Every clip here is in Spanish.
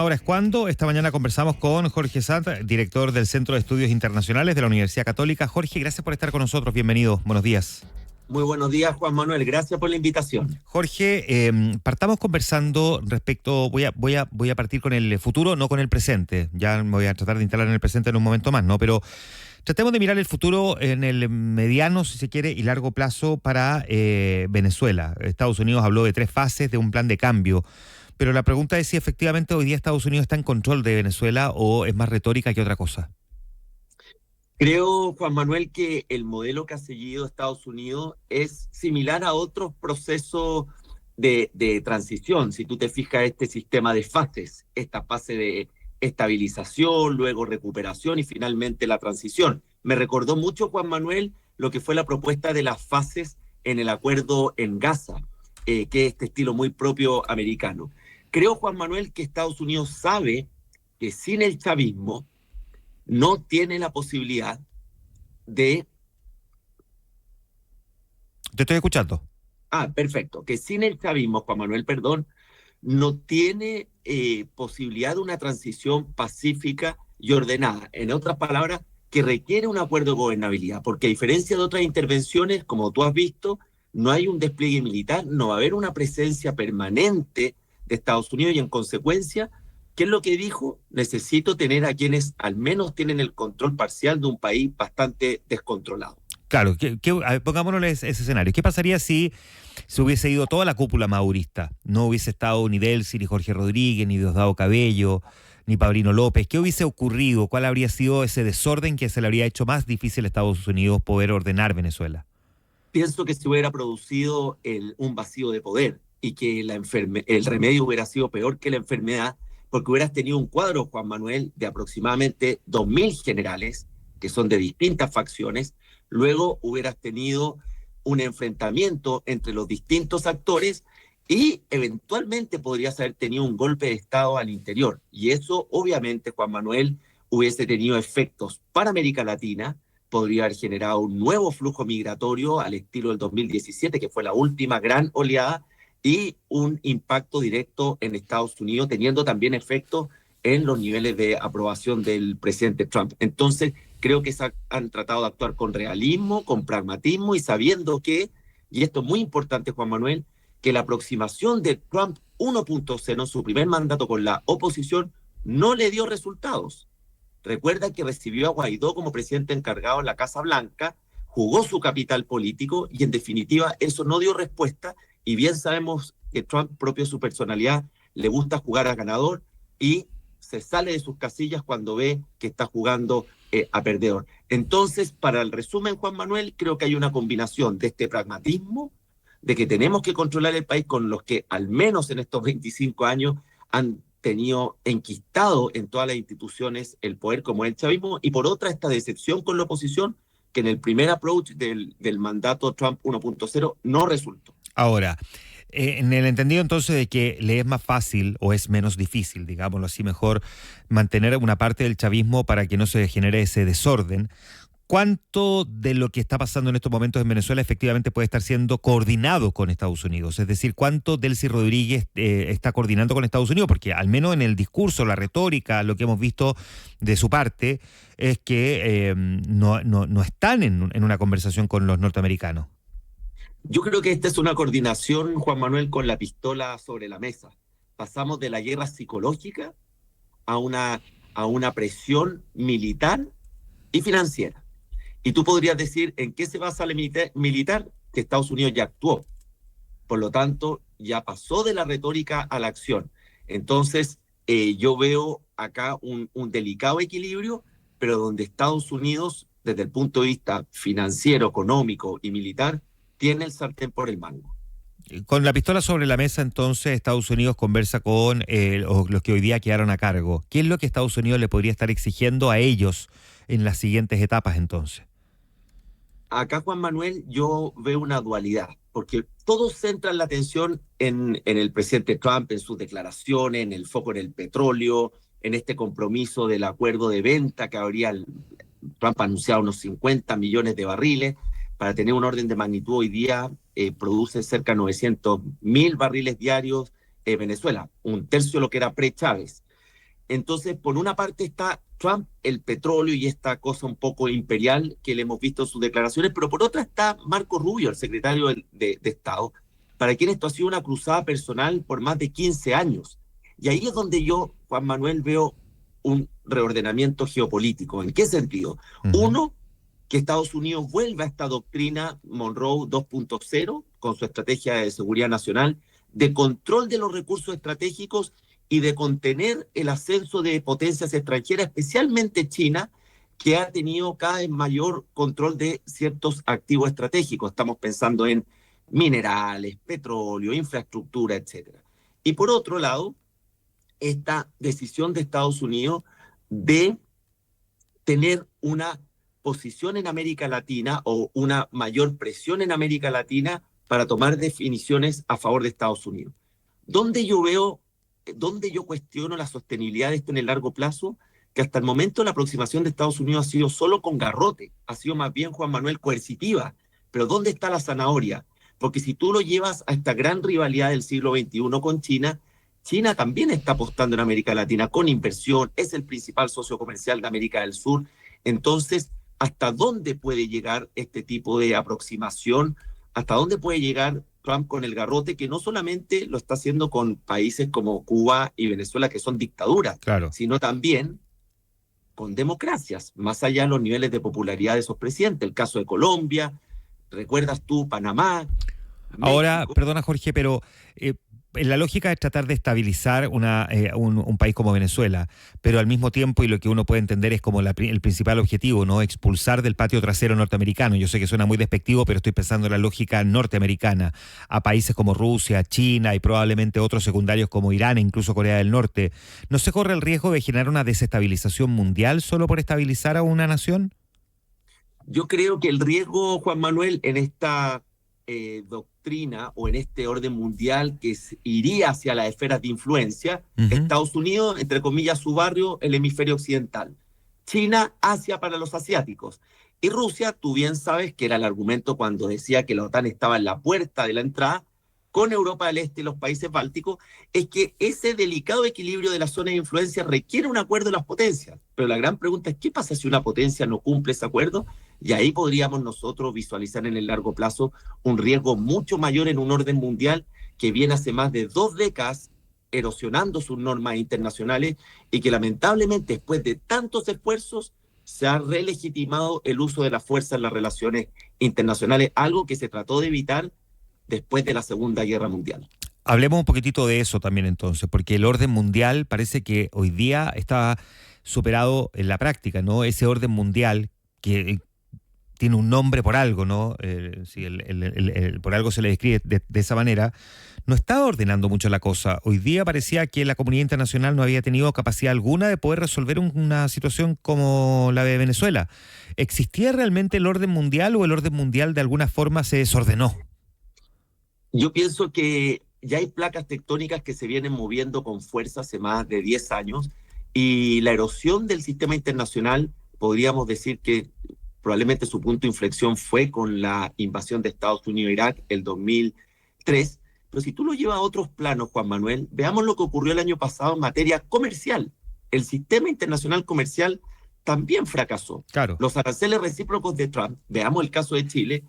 Ahora es cuando. Esta mañana conversamos con Jorge Sant, director del Centro de Estudios Internacionales de la Universidad Católica. Jorge, gracias por estar con nosotros. Bienvenido. Buenos días. Muy buenos días, Juan Manuel. Gracias por la invitación. Jorge, partamos conversando respecto. Voy a partir con el futuro, no con el presente. Ya me voy a tratar de instalar en el presente en un momento más, ¿no? Pero tratemos de mirar el futuro en el mediano, si se quiere, y largo plazo para Venezuela. Estados Unidos habló de 3 fases de un plan de cambio. Pero la pregunta es si efectivamente hoy día Estados Unidos está en control de Venezuela o es más retórica que otra cosa. Creo, Juan Manuel, que el modelo que ha seguido Estados Unidos es similar a otros procesos de transición. Si tú te fijas, este sistema de fases, esta fase de estabilización, luego recuperación y finalmente la transición. Me recordó mucho, Juan Manuel, lo que fue la propuesta de las fases en el acuerdo en Gaza, que es este estilo muy propio americano. Creo, Juan Manuel, que Estados Unidos sabe que sin el chavismo no tiene la posibilidad de... Te estoy escuchando. Perfecto. Que sin el chavismo, Juan Manuel, perdón, no tiene posibilidad de una transición pacífica y ordenada. En otras palabras, que requiere un acuerdo de gobernabilidad, porque a diferencia de otras intervenciones, como tú has visto, no hay un despliegue militar, no va a haber una presencia permanente de Estados Unidos y en consecuencia, ¿qué es lo que dijo? Necesito tener a quienes al menos tienen el control parcial de un país bastante descontrolado. Claro, pongámonos ese escenario. ¿Qué pasaría si se hubiese ido toda la cúpula maurista? No hubiese estado ni Delcy, ni Jorge Rodríguez, ni Diosdado Cabello, ni Paulino López. ¿Qué hubiese ocurrido? ¿Cuál habría sido ese desorden que se le habría hecho más difícil a Estados Unidos poder ordenar Venezuela? Pienso que se hubiera producido un vacío de poder y que el remedio hubiera sido peor que la enfermedad, porque hubieras tenido un cuadro, Juan Manuel, de aproximadamente 2.000 generales, que son de distintas facciones. Luego hubieras tenido un enfrentamiento entre los distintos actores y eventualmente podrías haber tenido un golpe de Estado al interior. Y eso, obviamente, Juan Manuel, hubiese tenido efectos para América Latina, podría haber generado un nuevo flujo migratorio al estilo del 2017, que fue la última gran oleada, y un impacto directo en Estados Unidos, teniendo también efectos en los niveles de aprobación del presidente Trump. Entonces, creo que han tratado de actuar con realismo, con pragmatismo y sabiendo que, y esto es muy importante, Juan Manuel, que la aproximación de Trump 1.0 en su primer mandato con la oposición no le dio resultados. Recuerda que recibió a Guaidó como presidente encargado en la Casa Blanca, jugó su capital político y en definitiva eso no dio respuesta y bien sabemos que Trump, propio de su personalidad, le gusta jugar a ganador y se sale de sus casillas cuando ve que está jugando a perdedor. Entonces, para el resumen, Juan Manuel, creo que hay una combinación de este pragmatismo, de que tenemos que controlar el país con los que al menos en estos 25 años han tenido enquistado en todas las instituciones el poder como el chavismo, y por otra esta decepción con la oposición que en el primer approach del mandato Trump 1.0 no resultó. Ahora, en el entendido entonces de que le es más fácil o es menos difícil, digámoslo así mejor, mantener una parte del chavismo para que no se genere ese desorden, ¿cuánto de lo que está pasando en estos momentos en Venezuela efectivamente puede estar siendo coordinado con Estados Unidos? Es decir, ¿cuánto Delcy Rodríguez está coordinando con Estados Unidos? Porque al menos en el discurso, la retórica, lo que hemos visto de su parte es que no están en una conversación con los norteamericanos. Yo creo que esta es una coordinación, Juan Manuel, con la pistola sobre la mesa. Pasamos de la guerra psicológica a una presión militar y financiera. Y tú podrías decir, ¿en qué se basa la militar? Que Estados Unidos ya actuó. Por lo tanto, ya pasó de la retórica a la acción. Entonces, yo veo acá un delicado equilibrio, pero donde Estados Unidos, desde el punto de vista financiero, económico y militar, tiene el sartén por el mango. Con la pistola sobre la mesa, entonces, Estados Unidos conversa con los que hoy día quedaron a cargo. ¿Qué es lo que Estados Unidos le podría estar exigiendo a ellos en las siguientes etapas, entonces? Acá, Juan Manuel, yo veo una dualidad, porque todos centran la atención en el presidente Trump, en sus declaraciones, en el foco en el petróleo, en este compromiso del acuerdo de venta que Trump ha anunciado unos 50 millones de barriles. Para tener un orden de magnitud, hoy día produce cerca de 900.000 barriles diarios Venezuela, un tercio de lo que era pre-Chávez. Entonces, por una parte está Trump, el petróleo y esta cosa un poco imperial que le hemos visto en sus declaraciones, pero por otra está Marco Rubio, el secretario de Estado, para quien esto ha sido una cruzada personal por más de 15 años. Y ahí es donde yo, Juan Manuel, veo un reordenamiento geopolítico. ¿En qué sentido? Ujú. Uno, que Estados Unidos vuelva a esta doctrina Monroe 2.0 con su estrategia de seguridad nacional, de control de los recursos estratégicos y de contener el ascenso de potencias extranjeras, especialmente China, que ha tenido cada vez mayor control de ciertos activos estratégicos. Estamos pensando en minerales, petróleo, infraestructura, etcétera. Y por otro lado, esta decisión de Estados Unidos de tener una posición en América Latina o una mayor presión en América Latina para tomar definiciones a favor de Estados Unidos. ¿Dónde yo veo, dónde yo cuestiono la sostenibilidad de esto en el largo plazo? Que hasta el momento la aproximación de Estados Unidos ha sido solo con garrote, ha sido más bien, Juan Manuel, coercitiva. Pero ¿dónde está la zanahoria? Porque si tú lo llevas a esta gran rivalidad del siglo XXI con China, China también está apostando en América Latina con inversión, es el principal socio comercial de América del Sur. Entonces, ¿hasta dónde puede llegar este tipo de aproximación? ¿Hasta dónde puede llegar Trump con el garrote, que no solamente lo está haciendo con países como Cuba y Venezuela, que son dictaduras, Claro. sino también con democracias, más allá de los niveles de popularidad de esos presidentes? El caso de Colombia, recuerdas tú, Panamá, Ahora, México. perdona Jorge, pero en la lógica es tratar de estabilizar un país como Venezuela, pero al mismo tiempo, y lo que uno puede entender es como el principal objetivo, ¿no? Expulsar del patio trasero norteamericano. Yo sé que suena muy despectivo, pero estoy pensando en la lógica norteamericana, a países como Rusia, China y probablemente otros secundarios como Irán e incluso Corea del Norte. ¿No se corre el riesgo de generar una desestabilización mundial solo por estabilizar a una nación? Yo creo que el riesgo, Juan Manuel, en esta doctrina o en este orden mundial que iría hacia las esferas de influencia, Ujú. Estados Unidos, entre comillas, su barrio, el hemisferio occidental. China, Asia para los asiáticos. Y Rusia, tú bien sabes que era el argumento cuando decía que la OTAN estaba en la puerta de la entrada con Europa del Este y los países bálticos, es que ese delicado equilibrio de la zona de influencia requiere un acuerdo de las potencias. Pero la gran pregunta es, ¿qué pasa si una potencia no cumple ese acuerdo? Y ahí podríamos nosotros visualizar en el largo plazo un riesgo mucho mayor en un orden mundial que viene hace más de 2 décadas erosionando sus normas internacionales y que lamentablemente después de tantos esfuerzos se ha relegitimado el uso de la fuerza en las relaciones internacionales, algo que se trató de evitar después de la Segunda Guerra Mundial. Hablemos un poquitito de eso también entonces, porque el orden mundial parece que hoy día está superado en la práctica, ¿no? Ese orden mundial que tiene un nombre por algo, ¿no? Sí, por algo se le describe de esa manera, no está ordenando mucho la cosa. Hoy día parecía que la comunidad internacional no había tenido capacidad alguna de poder resolver una situación como la de Venezuela. ¿Existía realmente el orden mundial o el orden mundial de alguna forma se desordenó? Yo pienso que ya hay placas tectónicas que se vienen moviendo con fuerza hace más de 10 años y la erosión del sistema internacional, podríamos decir que probablemente su punto de inflexión fue con la invasión de Estados Unidos a Irak el 2003. Pero si tú lo llevas a otros planos, Juan Manuel, veamos lo que ocurrió el año pasado en materia comercial. El sistema internacional comercial también fracasó. Claro. Los aranceles recíprocos de Trump, veamos el caso de Chile,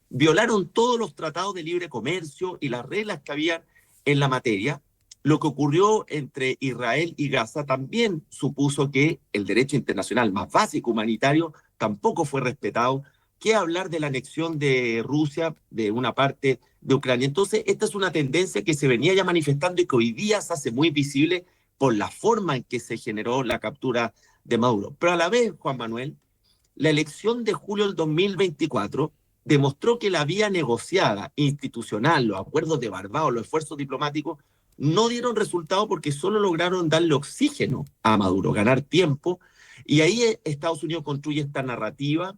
violaron todos los tratados de libre comercio y las reglas que había en la materia. Lo que ocurrió entre Israel y Gaza también supuso que el derecho internacional más básico humanitario tampoco fue respetado. ¿Qué hablar de la anexión de Rusia de una parte de Ucrania? Entonces, esta es una tendencia que se venía ya manifestando y que hoy día se hace muy visible por la forma en que se generó la captura de Maduro. Pero a la vez, Juan Manuel, la elección de julio del 2024 demostró que la vía negociada, institucional, los acuerdos de Barbados, los esfuerzos diplomáticos, no dieron resultado porque solo lograron darle oxígeno a Maduro, ganar tiempo. Y ahí Estados Unidos construye esta narrativa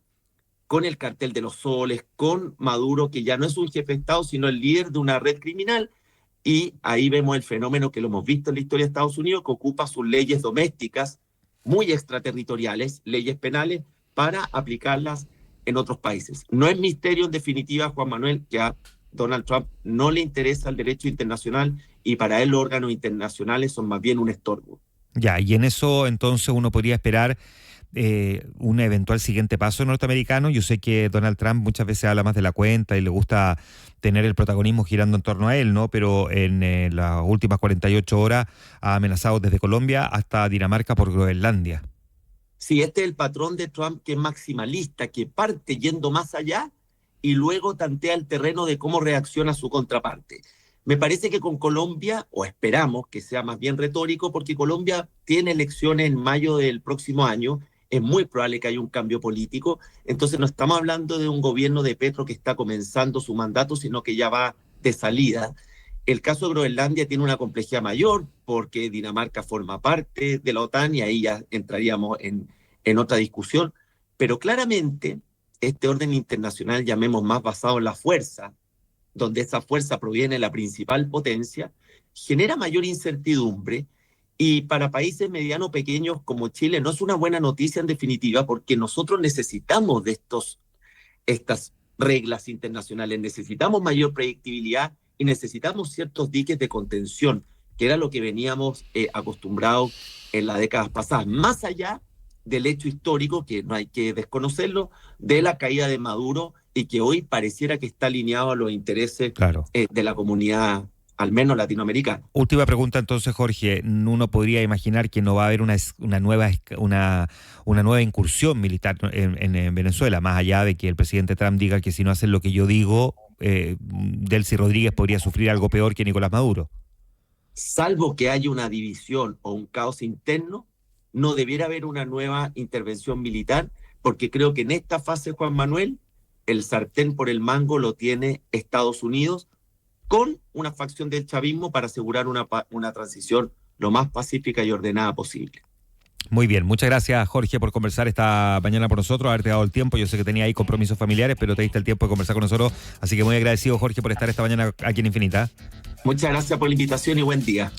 con el cartel de los soles, con Maduro, que ya no es un jefe de Estado, sino el líder de una red criminal. Y ahí vemos el fenómeno que lo hemos visto en la historia de Estados Unidos, que ocupa sus leyes domésticas muy extraterritoriales, leyes penales, para aplicarlas en otros países. No es misterio, en definitiva, Juan Manuel, que a Donald Trump no le interesa el derecho internacional y para él los órganos internacionales son más bien un estorbo. Ya, y en eso entonces uno podría esperar un eventual siguiente paso norteamericano. Yo sé que Donald Trump muchas veces habla más de la cuenta y le gusta tener el protagonismo girando en torno a él, ¿no? Pero en las últimas 48 horas ha amenazado desde Colombia hasta Dinamarca por Groenlandia. Sí, este es el patrón de Trump, que es maximalista, que parte yendo más allá y luego tantea el terreno de cómo reacciona su contraparte. Me parece que con Colombia, o esperamos que sea más bien retórico, porque Colombia tiene elecciones en mayo del próximo año, es muy probable que haya un cambio político, entonces no estamos hablando de un gobierno de Petro que está comenzando su mandato, sino que ya va de salida. El caso de Groenlandia tiene una complejidad mayor porque Dinamarca forma parte de la OTAN y ahí ya entraríamos en otra discusión, pero claramente este orden internacional, llamemos más basado en la fuerza, donde esa fuerza proviene de la principal potencia, genera mayor incertidumbre y para países medianos pequeños como Chile no es una buena noticia en definitiva porque nosotros necesitamos de estas reglas internacionales, necesitamos mayor predictibilidad y necesitamos ciertos diques de contención, que era lo que veníamos acostumbrados en las décadas pasadas, más allá del hecho histórico, que no hay que desconocerlo, de la caída de Maduro y que hoy pareciera que está alineado a los intereses Claro. de la comunidad, al menos latinoamericana. Última pregunta entonces, Jorge. Uno podría imaginar que no va a haber una nueva incursión militar en Venezuela, más allá de que el presidente Trump diga que si no hacen lo que yo digo, Delcy Rodríguez podría sufrir algo peor que Nicolás Maduro. Salvo que haya una división o un caos interno, no debiera haber una nueva intervención militar, porque creo que en esta fase, Juan Manuel, el sartén por el mango lo tiene Estados Unidos con una facción del chavismo para asegurar una transición lo más pacífica y ordenada posible. Muy bien, muchas gracias, Jorge, por conversar esta mañana por nosotros, haberte dado el tiempo. Yo sé que tenía ahí compromisos familiares, pero te diste el tiempo de conversar con nosotros, así que muy agradecido, Jorge, por estar esta mañana aquí en Infinita. Muchas gracias por la invitación y buen día.